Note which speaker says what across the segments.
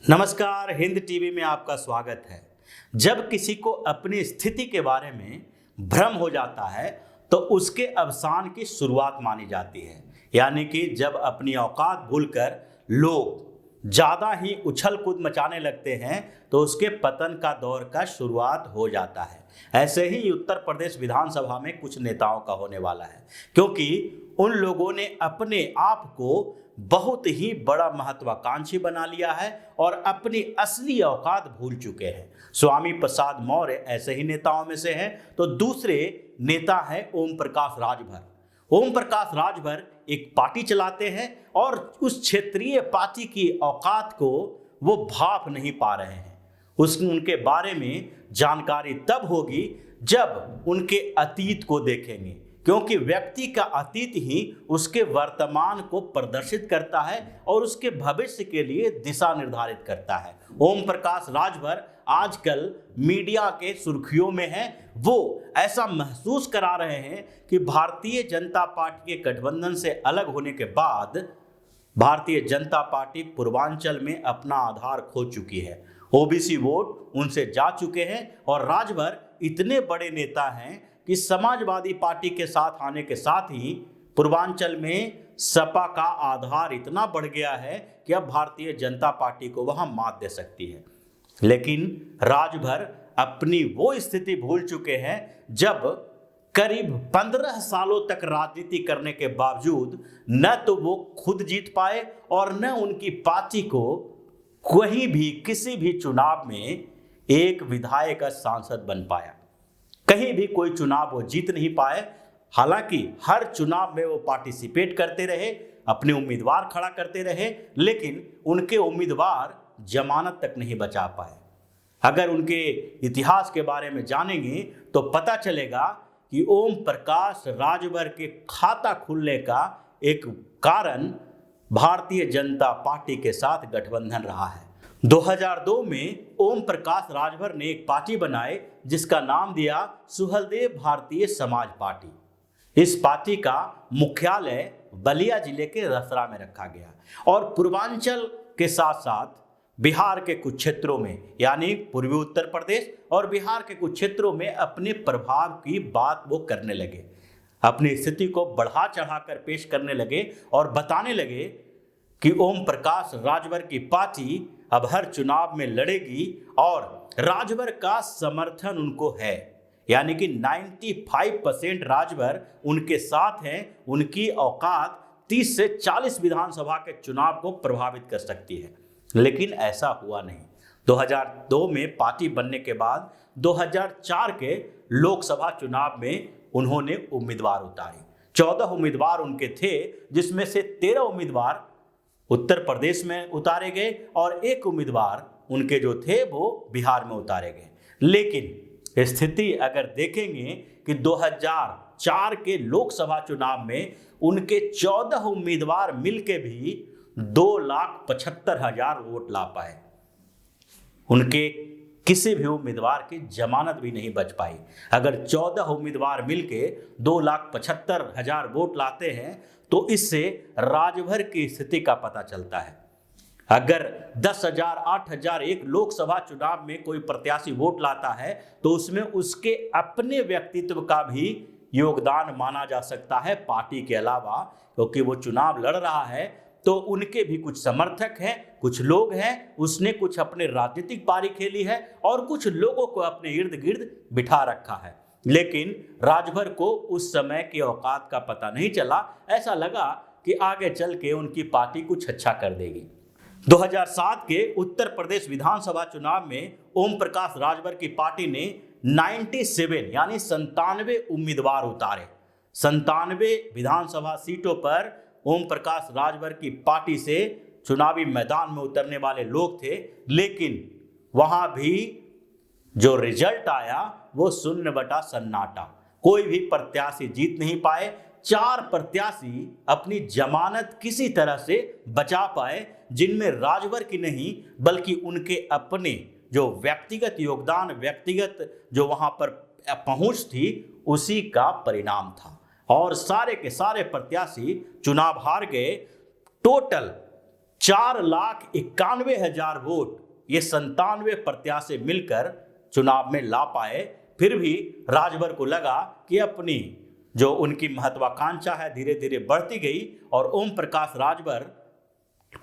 Speaker 1: नमस्कार, हिंद टीवी में आपका स्वागत है। जब किसी को अपनी स्थिति के बारे में भ्रम हो जाता है तो उसके अवसान की शुरुआत मानी जाती है। यानी कि जब अपनी औकात भूलकर लोग ज़्यादा ही उछल कूद मचाने लगते हैं तो उसके पतन का दौर का शुरुआत हो जाता है। ऐसे ही उत्तर प्रदेश विधानसभा में कुछ नेताओं का होने वाला है, क्योंकि उन लोगों ने अपने आप को बहुत ही बड़ा महत्वाकांक्षी बना लिया है और अपनी असली औकात भूल चुके हैं। स्वामी प्रसाद मौर्य ऐसे ही नेताओं में से हैं। तो दूसरे नेता हैं ओम प्रकाश राजभर। ओम प्रकाश राजभर एक पार्टी चलाते हैं और उस क्षेत्रीय पार्टी की औकात को वो भाप नहीं पा रहे हैं। उनके बारे में जानकारी तब होगी जब उनके अतीत को देखेंगे, क्योंकि व्यक्ति का अतीत ही उसके वर्तमान को प्रदर्शित करता है और उसके भविष्य के लिए दिशा निर्धारित करता है। ओम प्रकाश राजभर आजकल मीडिया के सुर्खियों में हैं। वो ऐसा महसूस करा रहे हैं कि भारतीय जनता पार्टी के गठबंधन से अलग होने के बाद भारतीय जनता पार्टी पूर्वांचल में अपना आधार खो चुकी है। ओबीसी वोट उनसे जा चुके हैं और राजभर इतने बड़े नेता हैं कि समाजवादी पार्टी के साथ आने के साथ ही पूर्वांचल में सपा का आधार इतना बढ़ गया है कि अब भारतीय जनता पार्टी को वहां मात दे सकती है। लेकिन राजभर अपनी वो स्थिति भूल चुके हैं जब करीब 15 सालों तक राजनीति करने के बावजूद न तो वो खुद जीत पाए और न उनकी पार्टी को कहीं भी किसी भी चुनाव में एक विधायक का सांसद बन पाया। कहीं भी कोई चुनाव वो जीत नहीं पाए। हालांकि हर चुनाव में वो पार्टिसिपेट करते रहे, अपने उम्मीदवार खड़ा करते रहे, लेकिन उनके उम्मीदवार जमानत तक नहीं बचा पाए। अगर उनके इतिहास के बारे में जानेंगे तो पता चलेगा कि ओम प्रकाश राजभर के खाता खुलने का एक कारण भारतीय जनता पार्टी के साथ गठबंधन रहा है। 2002 में ओम प्रकाश राजभर ने एक पार्टी बनाई जिसका नाम दिया सुहलदेव भारतीय समाज पार्टी। इस पार्टी का मुख्यालय बलिया जिले के रसरा में रखा गया और पूर्वांचल के साथ साथ बिहार के कुछ क्षेत्रों में, यानी पूर्वी उत्तर प्रदेश और बिहार के कुछ क्षेत्रों में अपने प्रभाव की बात वो करने लगे। अपनी स्थिति को बढ़ा चढ़ाकर पेश करने लगे और बताने लगे कि ओम प्रकाश राजभर की पार्टी अब हर चुनाव में लड़ेगी और राजभर का समर्थन उनको है। यानी कि 95% राजभर उनके साथ हैं। उनकी औकात 30 से 40 विधानसभा के चुनाव को प्रभावित कर सकती है। लेकिन ऐसा हुआ नहीं। 2002 में पार्टी बनने के बाद 2004 के लोकसभा चुनाव में उन्होंने उम्मीदवार उतारे। 14 उम्मीदवार उनके थे, जिसमें से 13 उम्मीदवार उत्तर प्रदेश में उतारे गए और एक उम्मीदवार उनके जो थे वो बिहार में उतारे गए। लेकिन स्थिति अगर देखेंगे कि 2004 के लोकसभा चुनाव में उनके 14 उम्मीदवार मिलके भी 2,75,000 वोट ला पाए। उनके किसी भी उम्मीदवार की जमानत भी नहीं बच पाई। अगर 14 उम्मीदवार मिलके 2,75,000 वोट लाते हैं तो इससे राजभर की स्थिति का पता चलता है। अगर 10,000, 8,000 एक लोकसभा चुनाव में कोई प्रत्याशी वोट लाता है तो उसमें उसके अपने व्यक्तित्व का भी योगदान माना जा सकता है पार्टी के अलावा, क्योंकि वो चुनाव लड़ रहा है तो उनके भी कुछ समर्थक हैं, कुछ लोग हैं, उसने कुछ अपने राजनीतिक पारी खेली है और कुछ लोगों को अपने इर्द गिर्द बिठा रखा है। लेकिन राजभर को उस समय की औकात का पता नहीं चला। ऐसा लगा कि आगे चल के उनकी पार्टी कुछ अच्छा कर देगी। 2007 के उत्तर प्रदेश विधानसभा चुनाव में ओम प्रकाश राजभर की पार्टी ने 97 यानी 97 उम्मीदवार उतारे। 97 विधानसभा सीटों पर ओम प्रकाश राजभर की पार्टी से चुनावी मैदान में उतरने वाले लोग थे, लेकिन वहां भी जो रिजल्ट आया वो शून्य बटा सन्नाटा। कोई भी प्रत्याशी जीत नहीं पाए। 4 प्रत्याशी अपनी जमानत किसी तरह से बचा पाए, जिनमें राजभर की नहीं बल्कि उनके अपने जो व्यक्तिगत योगदान, व्यक्तिगत जो वहां पर पहुंच थी, उसी का परिणाम था। और सारे के सारे प्रत्याशी चुनाव हार गए। टोटल 4,91,000 वोट ये 97 प्रत्याशी मिलकर चुनाव में ला पाए। फिर भी राजभर को लगा कि अपनी जो उनकी महत्वाकांक्षा है धीरे धीरे बढ़ती गई और ओम प्रकाश राजभर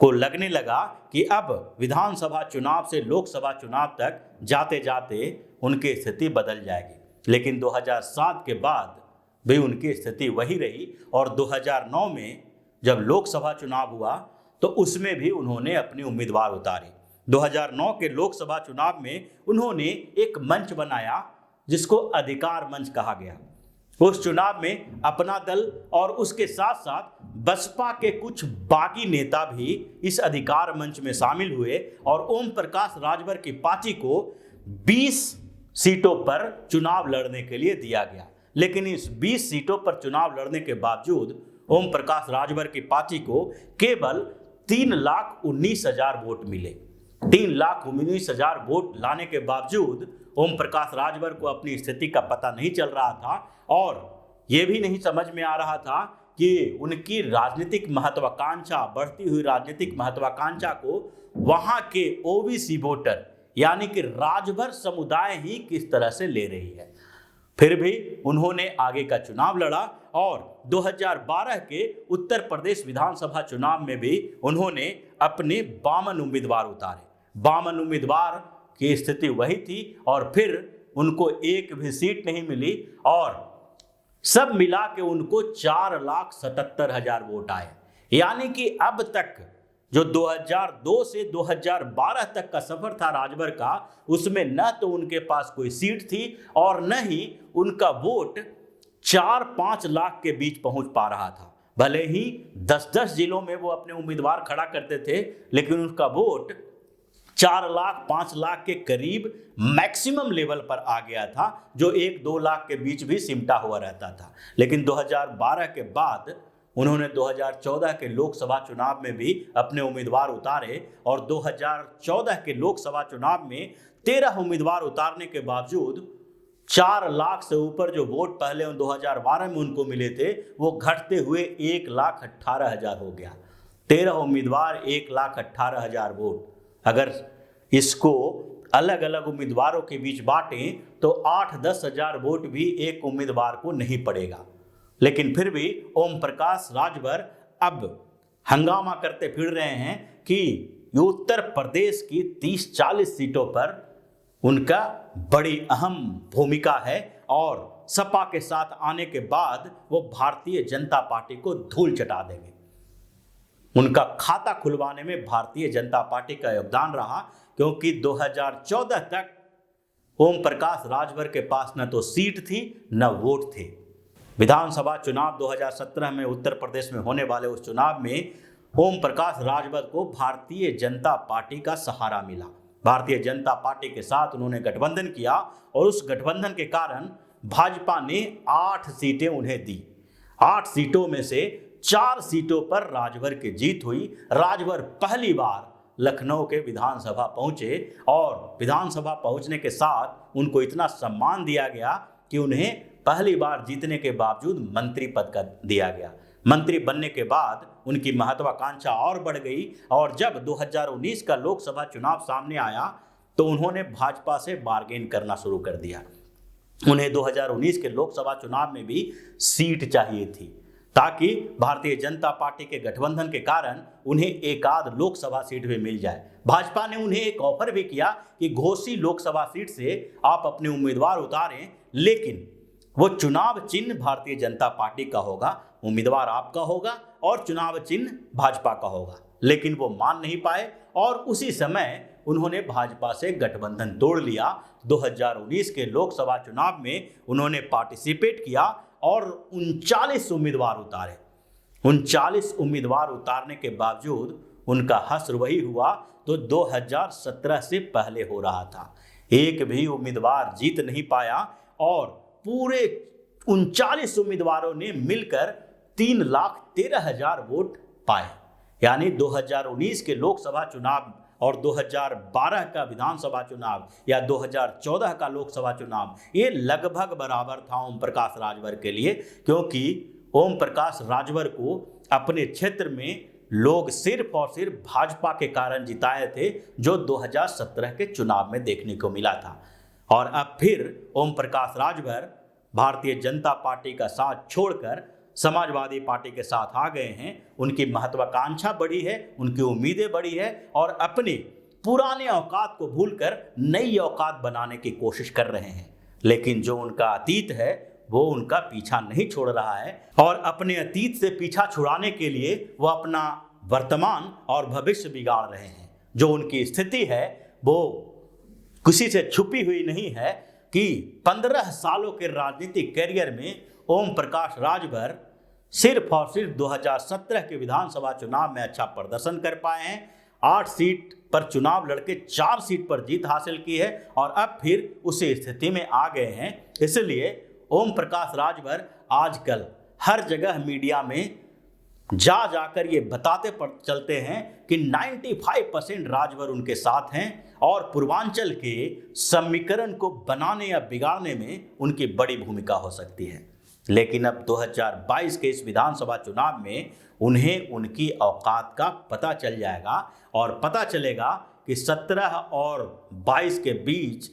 Speaker 1: को लगने लगा कि अब विधानसभा चुनाव से लोकसभा चुनाव तक जाते जाते उनकी स्थिति बदल जाएगी। लेकिन 2007 के बाद भी उनकी स्थिति वही रही और 2009 में जब लोकसभा चुनाव हुआ तो उसमें भी उन्होंने अपनी उम्मीदवार उतारे। 2009 के लोकसभा चुनाव में उन्होंने एक मंच बनाया जिसको अधिकार मंच कहा गया। उस चुनाव में अपना दल और उसके साथ साथ बसपा के कुछ बागी नेता भी इस अधिकार मंच में शामिल हुए और ओम प्रकाश राजभर की पार्टी को 20 सीटों पर चुनाव लड़ने के लिए दिया गया। लेकिन इस 20 सीटों पर चुनाव लड़ने के बावजूद ओम प्रकाश राजभर की पार्टी को केवल 3,19,000 वोट मिले। 3,19,000 वोट लाने के बावजूद ओम प्रकाश राजभर को अपनी स्थिति का पता नहीं चल रहा था और यह भी नहीं समझ में आ रहा था कि उनकी राजनीतिक महत्वाकांक्षा, बढ़ती हुई राजनीतिक महत्वाकांक्षा को वहां के ओबीसी वोटर यानी कि राजभर समुदाय ही किस तरह से ले रही है। फिर भी उन्होंने आगे का चुनाव लड़ा और 2012 के उत्तर प्रदेश विधानसभा चुनाव में भी उन्होंने अपने 52 उम्मीदवार उतारे। 52 उम्मीदवार की स्थिति वही थी और फिर उनको एक भी सीट नहीं मिली और सब मिला के उनको 4,77,000 वोट आए। यानी कि अब तक जो 2002 से 2012 तक का सफर था राजभर का, उसमें न तो उनके पास कोई सीट थी और न ही उनका वोट 4-5 लाख के बीच पहुंच पा रहा था। भले ही 10-10 जिलों में वो अपने उम्मीदवार खड़ा करते थे, लेकिन उनका वोट 4 लाख 5 लाख के करीब मैक्सिमम लेवल पर आ गया था, जो 1-2 लाख के बीच भी सिमटा हुआ रहता था। लेकिन 2012 के बाद उन्होंने 2014 के लोकसभा चुनाव में भी अपने उम्मीदवार उतारे और 2014 के लोकसभा चुनाव में 13 उम्मीदवार उतारने के बावजूद 4 लाख से ऊपर जो वोट पहले 2012 में उनको मिले थे वो घटते हुए 1,18,000 हो गया। 13 उम्मीदवार 1,18,000 वोट। अगर इसको अलग अलग उम्मीदवारों के बीच बांटें तो 8-10 हजार वोट भी एक उम्मीदवार को नहीं पड़ेगा। लेकिन फिर भी ओम प्रकाश राजभर अब हंगामा करते फिर रहे हैं कि उत्तर प्रदेश की 30-40 सीटों पर उनका बड़ी अहम भूमिका है और सपा के साथ आने के बाद वो भारतीय जनता पार्टी को धूल चटा देंगे। उनका खाता खुलवाने में भारतीय जनता पार्टी का योगदान रहा, क्योंकि 2014 तक ओम प्रकाश राजभर के पास न तो सीट थी न वोट थे। विधानसभा चुनाव 2017 में उत्तर प्रदेश में होने वाले उस चुनाव में ओम प्रकाश राजभर को भारतीय जनता पार्टी का सहारा मिला। भारतीय जनता पार्टी के साथ उन्होंने गठबंधन किया और उस गठबंधन के कारण भाजपा ने 8 सीटें उन्हें दी। 8 सीटों में से 4 सीटों पर राजभर की जीत हुई। राजभर पहली बार लखनऊ के विधानसभा पहुंचे और विधानसभा पहुंचने के साथ उनको इतना सम्मान दिया गया कि उन्हें पहली बार जीतने के बावजूद मंत्री पद का दिया गया। मंत्री बनने के बाद उनकी महत्वाकांक्षा और बढ़ गई और जब 2019 का लोकसभा चुनाव सामने आया तो उन्होंने भाजपा से बार्गेन करना शुरू कर दिया। उन्हें 2019 के लोकसभा चुनाव में भी सीट चाहिए थी ताकि भारतीय जनता पार्टी के गठबंधन के कारण उन्हें एक आध लोकसभा सीट भी मिल जाए। भाजपा ने उन्हें एक ऑफर भी किया कि घोसी लोकसभा सीट से आप अपने उम्मीदवार उतारें, लेकिन वो चुनाव चिन्ह भारतीय जनता पार्टी का होगा, उम्मीदवार आपका होगा और चुनाव चिन्ह भाजपा का होगा। लेकिन वो मान नहीं पाए और उसी समय उन्होंने भाजपा से गठबंधन तोड़ लिया। 2019 के लोकसभा चुनाव में उन्होंने पार्टिसिपेट किया और 39 उम्मीदवार उतारे। 39 उम्मीदवार उतारने के बावजूद उनका हश्र वही हुआ तो 2017 से पहले हो रहा था। एक भी उम्मीदवार जीत नहीं पाया और पूरे 39 उम्मीदवारों ने मिलकर 3,13,000 वोट पाए। यानी 2019 के लोकसभा चुनाव और 2012 का विधानसभा चुनाव या 2014 का लोकसभा चुनाव ये लगभग बराबर था ओम प्रकाश राजभर के लिए, क्योंकि ओम प्रकाश राजभर को अपने क्षेत्र में लोग सिर्फ और सिर्फ भाजपा के कारण जिताए थे, जो 2017 के चुनाव में देखने को मिला था। और अब फिर ओम प्रकाश राजभर भारतीय जनता पार्टी का साथ छोड़कर समाजवादी पार्टी के साथ आ गए हैं। उनकी महत्वाकांक्षा बढ़ी है, उनकी उम्मीदें बढ़ी है और अपने पुराने औकात को भूलकर नई औकात बनाने की कोशिश कर रहे हैं। लेकिन जो उनका अतीत है वो उनका पीछा नहीं छोड़ रहा है और अपने अतीत से पीछा छुड़ाने के लिए वो अपना वर्तमान और भविष्य बिगाड़ रहे हैं। जो उनकी स्थिति है वो किसी से छुपी हुई नहीं है कि 15 सालों के राजनीतिक कैरियर में ओम प्रकाश राजभर सिर्फ और सिर्फ 2017 के विधानसभा चुनाव में अच्छा प्रदर्शन कर पाए हैं। 8 सीट पर चुनाव लड़के 4 सीट पर जीत हासिल की है और अब फिर उसी स्थिति में आ गए हैं। इसलिए ओम प्रकाश राजभर आजकल हर जगह मीडिया में जाकर ये बताते चलते हैं कि 95% राजभर उनके साथ हैं और पूर्वांचल के समीकरण को बनाने या बिगाड़ने में उनकी बड़ी भूमिका हो सकती है। लेकिन अब 2022 के इस विधानसभा चुनाव में उन्हें उनकी औकात का पता चल जाएगा और पता चलेगा कि 17 और 22 के बीच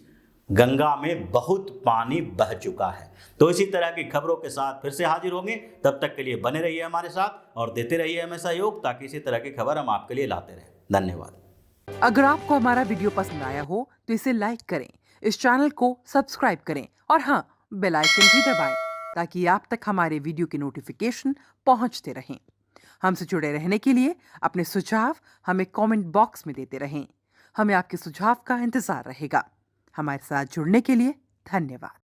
Speaker 1: गंगा में बहुत पानी बह चुका है। तो इसी तरह की खबरों के साथ फिर से हाजिर होंगे। तब तक के लिए बने रहिए हमारे साथ और देते रहिए हमें सहयोग, ताकि इसी तरह की खबर हम आपके लिए लाते रहें। धन्यवाद।
Speaker 2: अगर आपको हमारा वीडियो पसंद आया हो तो इसे लाइक करें, इस चैनल को सब्सक्राइब करें और हाँ, बेल आइकन भी दबाएं ताकि आप तक हमारे वीडियो की नोटिफिकेशन पहुंचते रहें। हमसे जुड़े रहने के लिए अपने सुझाव हमें कमेंट बॉक्स में देते रहें। हमें आपके सुझाव का इंतजार रहेगा। हमारे साथ जुड़ने के लिए धन्यवाद।